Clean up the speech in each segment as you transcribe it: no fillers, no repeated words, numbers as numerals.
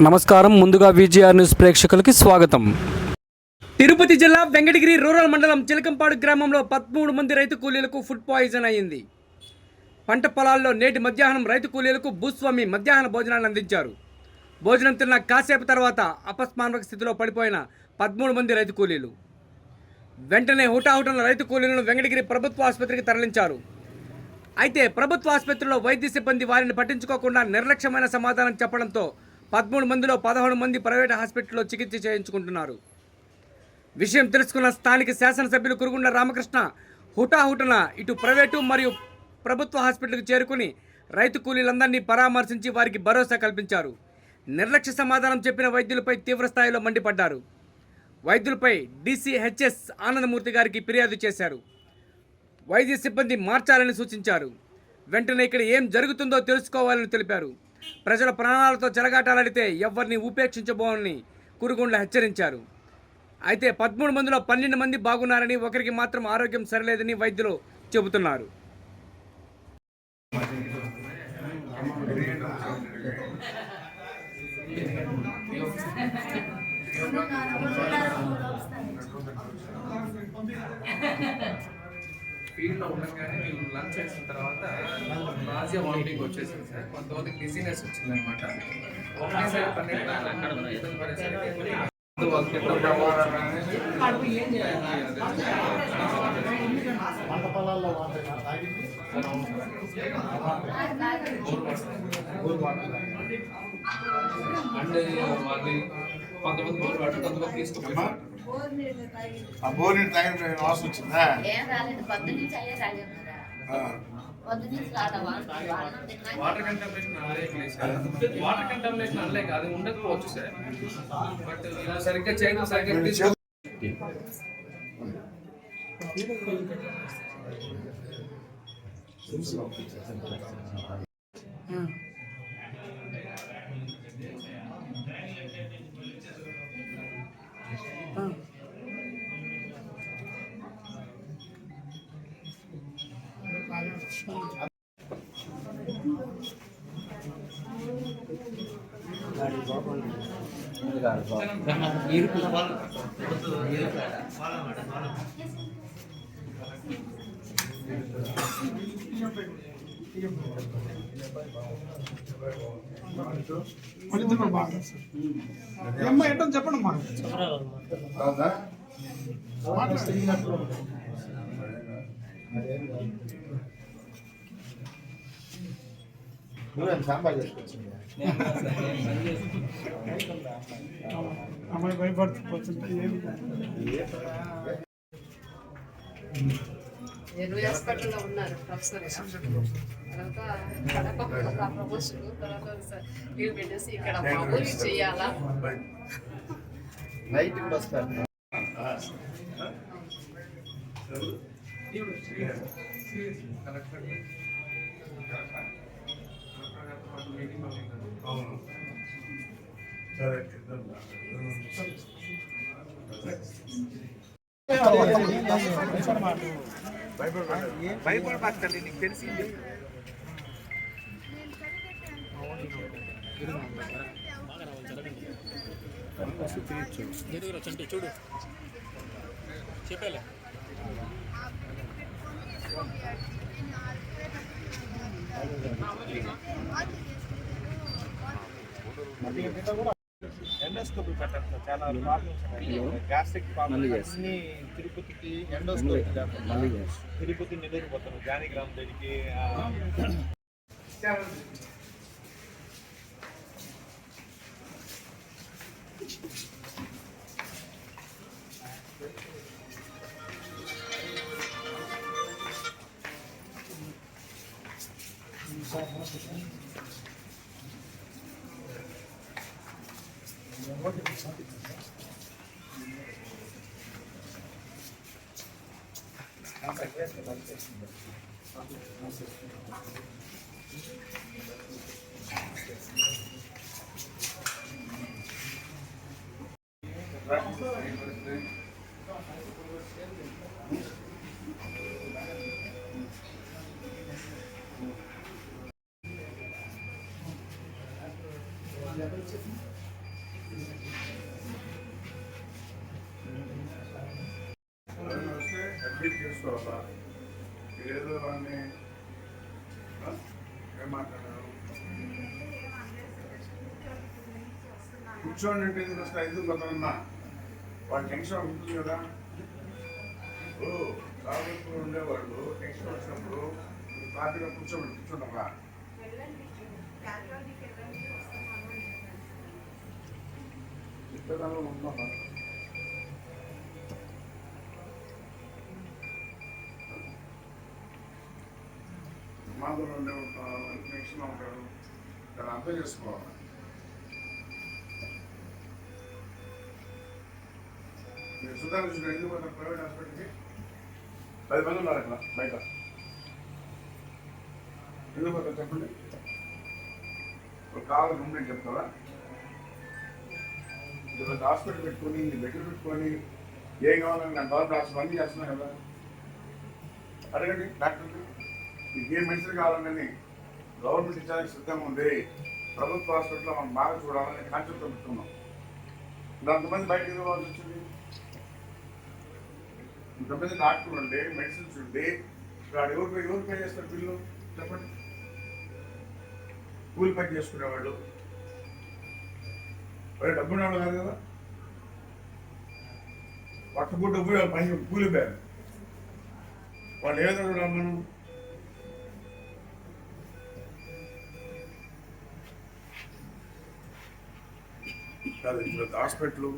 నమస్కారం. ముందుగా VGR news ప్రేక్షకులకి స్వాగతం. తిరుపతి జిల్లా వెంకటగిరి రూరల్ మండలం చిలకంపాడు గ్రామంలో 13 మంది రైతు కూలీలకు ఫుడ్ పాయిజన్ అయింది. పంట పొలాల్లో నేటి మధ్యాహ్నం రైతు కూలీలకు భూస్వామి మధ్యాహ్న భోజనాన్ని అందించారు. భోజనం తిన్న కాసేపు తర్వాత అపస్మారక స్థితిలో పడిపోయిన 13 మంది రైతు కూలీలు. వెంటనే హుటాహుటిన రైతు కూలీలను వెంకటగిరి ప్రభుత్వ ఆసుపత్రికి తరలించారు. అయితే ప్రభుత్వ ఆసుపత్రిలో వైద్య సిబ్బంది వారిని పట్టించుకోకుండా నిర్లక్ష్యమైన సమాధానం చెప్పడంతో 13 మందిలో 11 మంది ప్రైవేటు హాస్పిటల్లో చికిత్స చేయించుకుంటున్నారు. విషయం తెలుసుకున్న స్థానిక శాసనసభ్యులు కురుగుండ్ల రామకృష్ణ హుటాహుటిన ఇటు ప్రైవేటు మరియు ప్రభుత్వ హాస్పిటల్కి చేరుకుని రైతు కూలీలందరినీ పరామర్శించి వారికి భరోసా కల్పించారు. నిర్లక్ష్య సమాధానం చెప్పిన వైద్యులపై తీవ్రస్థాయిలో మండిపడ్డారు. వైద్యులపై DCHS ఆనందమూర్తి గారికి ఫిర్యాదు చేశారు. వైద్య సిబ్బంది మార్చాలని సూచించారు. వెంటనే ఇక్కడ ఏం జరుగుతుందో తెలుసుకోవాలని తెలిపారు. ప్రజల ప్రాణాలతో చెలగాటాలాడితే ఎవరిని ఉపేక్షించబోనని కురుగుండ్ల హెచ్చరించారు. అయితే 13 మందిలో 12 మంది బాగున్నారని, ఒకరికి మాత్రం ఆరోగ్యం సరిలేదని వైద్యులు చెబుతున్నారు. ఫీల్డ్లో ఉండగానే మేము లంచ్ చేసిన తర్వాత నాజియా వామిటింగ్ వచ్చేసింది సార్. కొంతమందికి డిజీనెస్ వచ్చిందనమాట. ఒకటేసారి 12 అక్కడ ఇబ్బంది పడేసరికి అండ్ వాళ్ళని కొంతమంది బోర్ వాటర్ కొంతమంది తీసుకుపోయి బోర్ని టైం అవసరం వచ్చిందా? వాటర్ కంటామినేషన్ అనలే కాదు, ఉండకపోవచ్చు సార్. బట్ ఇలా సరిగ్గా చేయడం సరిగ్గా చెప్పండి అమ్మా. సాంబార్ చేసుకొచ్చింది అమ్మాయి భయపడుతుంటే హాస్పిటల్లో ఉన్నారు ప్రొఫెసర్. తర్వాత ప్రమోషన్ తర్వాత లీవ్ పెట్టేసి ఇక్కడ మామూలు చేయాలా నైట్ కూడా వస్తారు. భయపడమాకండి, నీకు తెలిసింది. చూడు చెప్పాలి. ఎండోస్కోపీ పెట్టారు సార్. చాలా ప్రాబ్లమ్స్, గ్యాస్ట్రిక్ ప్రాబ్లమ్స్ అన్ని తిరుపతికి ఎండోస్కోపీ చేస్తారు. తిరుపతి నెల్లూరు పోతారు జానిగ్రామ్ దగ్గరికి. Gracias. చేసుకోవాలా ఏదో అని ఏం మాట్లాడారు కూర్చోండి అంటే ఎందుకు వస్తా ఎందుకు కొంతమన్నా వాళ్ళు టెన్షన్ ఉంటుంది కదా కాబట్టి ఉండేవాళ్ళు టెన్షన్ వచ్చినప్పుడు పార్టీగా కూర్చోండి ఇంతకాలం ఉంటున్నాం మాతో ఉండే టెన్షన్లో ఉంటారు దాన్ని అర్థం చేసుకోవాలి మీరు సుధాకృష్ణ ఎందుకు పోతారు ప్రైవేట్ హాస్పిటల్కి 10 మంది ఉన్నారు అట్లా బయట ఎందుకు పోతారు చెప్పండి కావాలి ముందు చెప్తారా ఇప్పుడు హాస్పిటల్ పెట్టుకొని దగ్గర పెట్టుకొని ఏం కావాలని నేను గవర్నమెంట్ హాస్పిటల్ అన్నీ చేస్తున్నాను కదా అడగండి డాక్టర్కి మీకు ఏ మెడిసిన్ కావాలని గవర్నమెంట్ ఇచ్చేందుకు సిద్ధంగా ఉంది ప్రభుత్వ హాస్పిటల్లో మనం బాగా చూడాలని కాన్సెప్ట్ పెట్టుకున్నాం అంతమంది బయటకు ఇవ్వాల్సి వచ్చింది ఇంతమంది డాక్టర్లు ఉండే మెడిసిన్స్ ఉండే ఇక్కడ ఎవరు పే చేస్తారు బిల్లు చెప్పండి కూలి పని చేసుకునేవాళ్ళు వాళ్ళు డబ్బు ఉండేవాళ్ళు కాదు కదా పట్టుకు డబ్బు పని కూలిపోయారు వాళ్ళు ఏదో మనం కాదు ఇప్పుడు హాస్పిటల్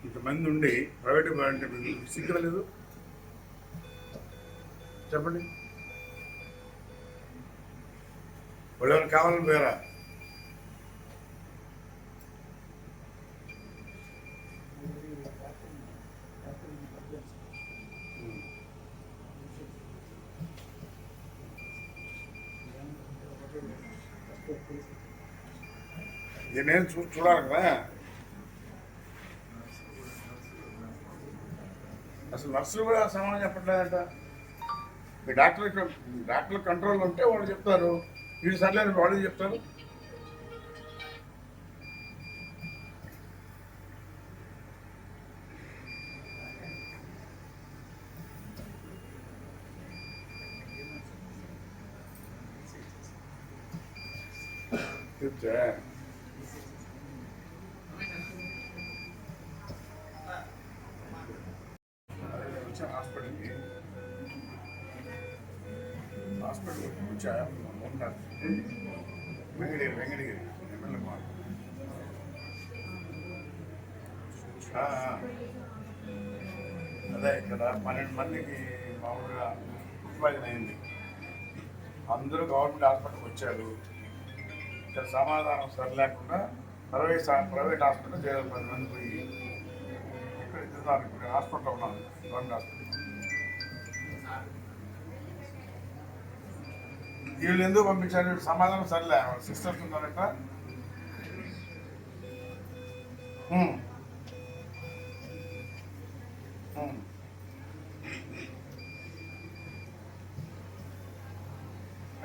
ఇంతమంది ఉండి ప్రైవేట్ అంటే సిగ్గలేదు చెప్పండి వాళ్ళు ఎవరు కావాలని పోయారా నేను చూడాలి కదా అసలు నర్సులు కూడా సమానం చెప్పట్లేదంట మీ డాక్టర్ కంట్రోల్ ఉంటే వాళ్ళు చెప్తారు వీళ్ళు సర్లేదు వాళ్ళు చెప్తారు చెప్తే హాస్పిటల్ వచ్చా వెంకటగిరి ఎమ్మెల్యే అదే ఇక్కడ 12 మందికి మామూలుగా ఉపాధి అయింది అందరూ గవర్నమెంట్ హాస్పిటల్కి వచ్చారు ఇక్కడ సమాధానం సరిలేకుండా ప్రైవేట్ హాస్పిటల్ చేయాలి 10 మంది పోయి ఇక్కడ తిన్నారు ఇప్పుడు హాస్పిటల్లో ఉన్నాను గవర్నమెంట్ హాస్పిటల్ వీళ్ళు ఎందుకు పంపించారు సమాధానం సరిలే సిస్టర్స్ ఉన్నారట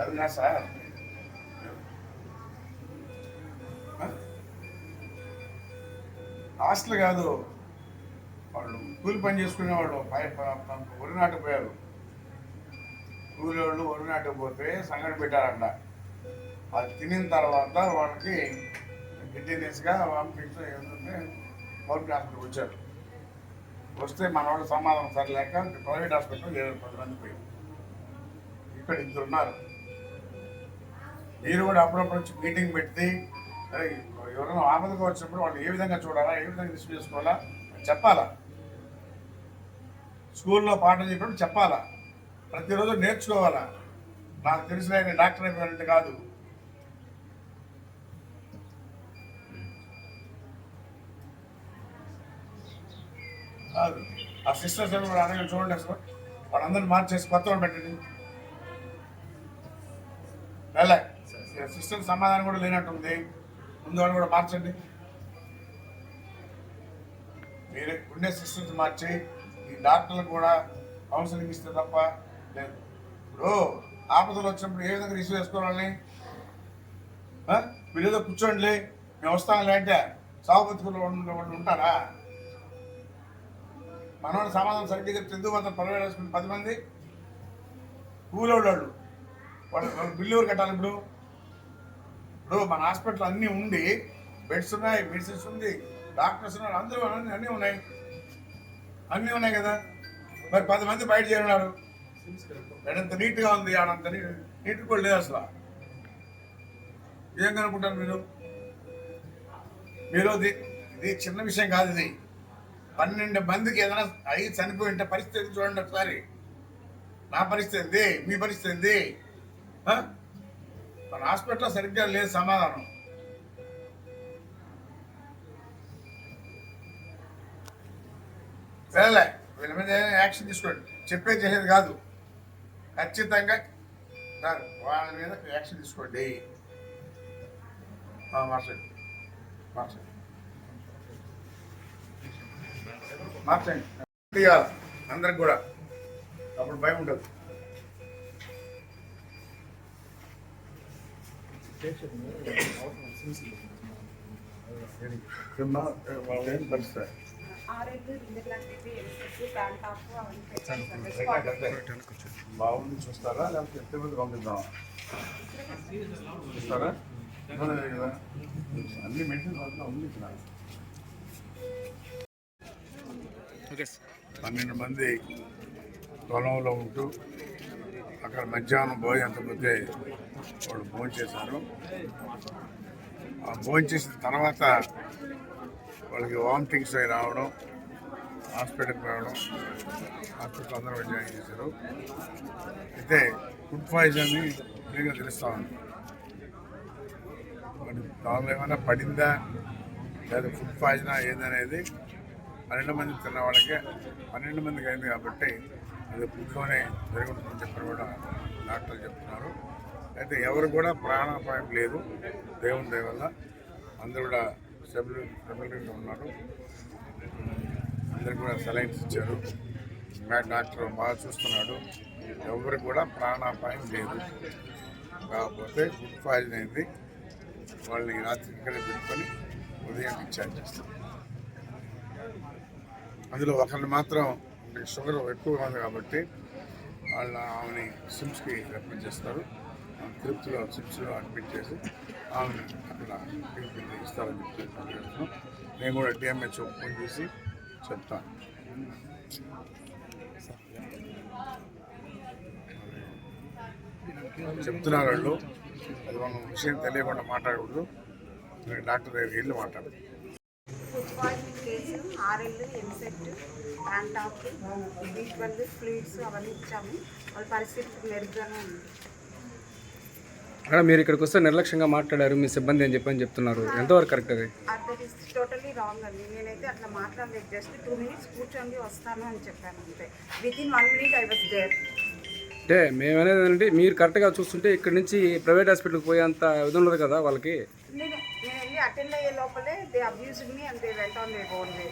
అది నా సార్ హాస్టల్ కాదు వాళ్ళు కూలి పని చేసుకునేవాళ్ళు వరి నాటుకుపోయారు కూలి వాళ్ళు వరి నాటుకుపోతే సంగటి పెట్టారంట అది తినిన తర్వాత వాళ్ళకి గిడ్డీనెస్గా పంపించి ఏంటంటే గవర్నమెంట్ హాస్పిటల్కి వచ్చారు వస్తే మన వాళ్ళు సమాధానం సరిలేక ప్రైవేట్ హాస్పిటల్ 10 మంది పోయారు ఇక్కడ 2 ఉన్నారు మీరు కూడా అప్పుడప్పుడు వచ్చి మీటింగ్ పెట్టి ఎవరైనా ఆపదగా వచ్చినప్పుడు వాళ్ళు ఏ విధంగా చూడాలా ఏ విధంగా రిసీవ్ చేసుకోవాలా చెప్పాలా స్కూల్లో పాఠం చెప్పినప్పుడు చెప్పాలా ప్రతిరోజు నేర్చుకోవాలా నాకు తెలిసిన డాక్టర్ అయిపోయినట్టు కాదు కాదు ఆ సిస్టర్స్ కూడా అడగండి చూడండి అసలు వాళ్ళందరినీ మార్చేసి కొత్త వాళ్ళు పెట్టండి వెళ్ళే సిస్టర్ సమాధానం కూడా లేనట్టుంది ముందు వాళ్ళు కూడా మార్చండి మీరు ఉండే సిస్టమ్స్ మార్చి ఈ డాక్టర్లకు కూడా కౌన్సిలింగ్ ఇస్తే తప్ప లేదు ఇప్పుడు ఆపదలు వచ్చినప్పుడు ఏ విధంగా రిసీవ్ చేసుకోవాలని మీరు ఏదో కూర్చోండి మేము వస్తాంలే అంటే సాగు బతుకులు ఉంటారా మనవాడు సమాధానం సరిగ్గా చెప్తే ఎందుకు మాత్రం ప్రైవేట్ హాస్పిటల్ 10 మంది కూలోళ్ళు వాళ్ళు బిల్లు ఎవరు కట్టాలి? ఇప్పుడు మన హాస్పిటల్ అన్నీ ఉండి బెడ్స్ ఉన్నాయి, మెడిసిన్స్ ఉంది, డాక్టర్స్ ఉన్నారు, అందరూ అన్నీ ఉన్నాయి కదా. మరి 10 మంది బయట చేరున్నారు. ఎంత నీట్గా ఉంది, ఆడంత నీట్ కూడా లేదు అసలు. ఏం కనుక్కుంటారు మీరు? ఇది చిన్న విషయం కాదు. ఇది 12 మందికి ఏదైనా అయ్యి చనిపోయి ఉంటే పరిస్థితి చూడండి ఒకసారి. నా పరిస్థితి ఏంది, మీ పరిస్థితి ఏంది? మన హాస్పిటల్లో సరిగ్గా లేదు సమాధానం. సరేలే, వీళ్ళ మీద యాక్షన్ తీసుకోండి. చెప్పేది చేసేది కాదు. ఖచ్చితంగా సార్ వాళ్ళ మీద యాక్షన్ తీసుకోండి. మార్చండి అందరికి కూడా, అప్పుడు భయం ఉండదు. వాళ్ళు ఏం పరిస్థితి బాగుంది చూస్తారా, లేకపోతే ఎంతమంది పంపిద్దాం చూస్తారా? కదా అన్ని మెడిసిన్స్ ఉంది. 12 మంది పొలంలో ఉంటూ అక్కడ మధ్యాహ్నం భోజనం పోతే వాళ్ళు భోజనం చేశారు. ఆ భోజనం చేసిన తర్వాత వాళ్ళకి వామిటింగ్స్ అవి రావడం, హాస్పిటల్కి రావడం, హాస్పిటల్ అందరూ జాయిన్ చేశారు. అయితే ఫుడ్ పాయిజన్ క్లియర్గా తెలుస్తూ ఉంది. దానిలో ఏమైనా పడిందా లేదా ఫుడ్ పాయిజనా ఏదనేది 12 మంది తిన్న వాళ్ళకే 12 మందికి అయింది కాబట్టి అది ఫుడ్లోనే జరుగుతుందని చెప్పని కూడా డాక్టర్లు చెప్తున్నారు. అయితే ఎవరు కూడా ప్రాణాపాయం లేదు, దేవుని దయ వల్ల. అందరూ కూడా స్టెబిలిటీగా ఉన్నారు. అందరికి కూడా సలైన్స్ ఇచ్చారు. డాక్టర్ బాగా చూస్తున్నాడు. ఎవరికి కూడా ప్రాణాపాయం లేదు. కాకపోతే ఫుడ్ పాయిజన్ అయింది. వాళ్ళని రాత్రి ఇక్కడే పెట్టుకొని ఉదయం డిశ్చార్జ్ చేస్తాం. అందులో ఒకరిని మాత్రం షుగర్ ఎక్కువగా ఉంది కాబట్టి ఆమెని సిమ్స్కి రెఫర్ చేస్తారు. తిరుపతిలో సిమ్స్లో అడ్మిట్ చేసి ఆమెను అక్కడ ట్రీట్మెంట్ ఇస్తారని చెప్పి నేను కూడా డిఎంహెచ్ ఫోన్ చేసి చెప్తాను. చెప్తున్నారు వాళ్ళు. అది మనం విషయం తెలియకుండా మాట్లాడకూడదు. డాక్టర్ దగ్గరికి వెళ్ళి మాట్లాడు. Food poisoning case RL, Emeset, యాంటాప్, B12 ఫ్లూయిడ్స్ అవన్నీ ఇచ్చాము. వాళ్ళ పరిస్థితి మెరుగ్గానే ఉంది. అక్కడ మీరు ఇక్కడికి వస్తే నిర్లక్ష్యంగా మాట్లాడారు మీ సిబ్బంది అని చెప్తున్నారు. ఎంతవరకు కరెక్ట్ అది? దట్ ఈస్ టోటలీ రాంగ్ అండి. నేనైతే అట్లా మాట్లాడలేదు. జస్ట్ 2 minutes కూర్చోండి వస్తాను అని చెప్పాను అంతే. Within 1 minute I was there. అంటే మేమనేది ఏంటంటే మీరు కరెక్ట్గా చూస్తుంటే ఇక్కడ నుంచి ప్రైవేట్ హాస్పిటల్కి పోయేంత ఇది ఉండదు కదా వాళ్ళకి. నేను వెళ్ళి అటెండ్ అయ్యే లోపలే they abused me and they went on their own way.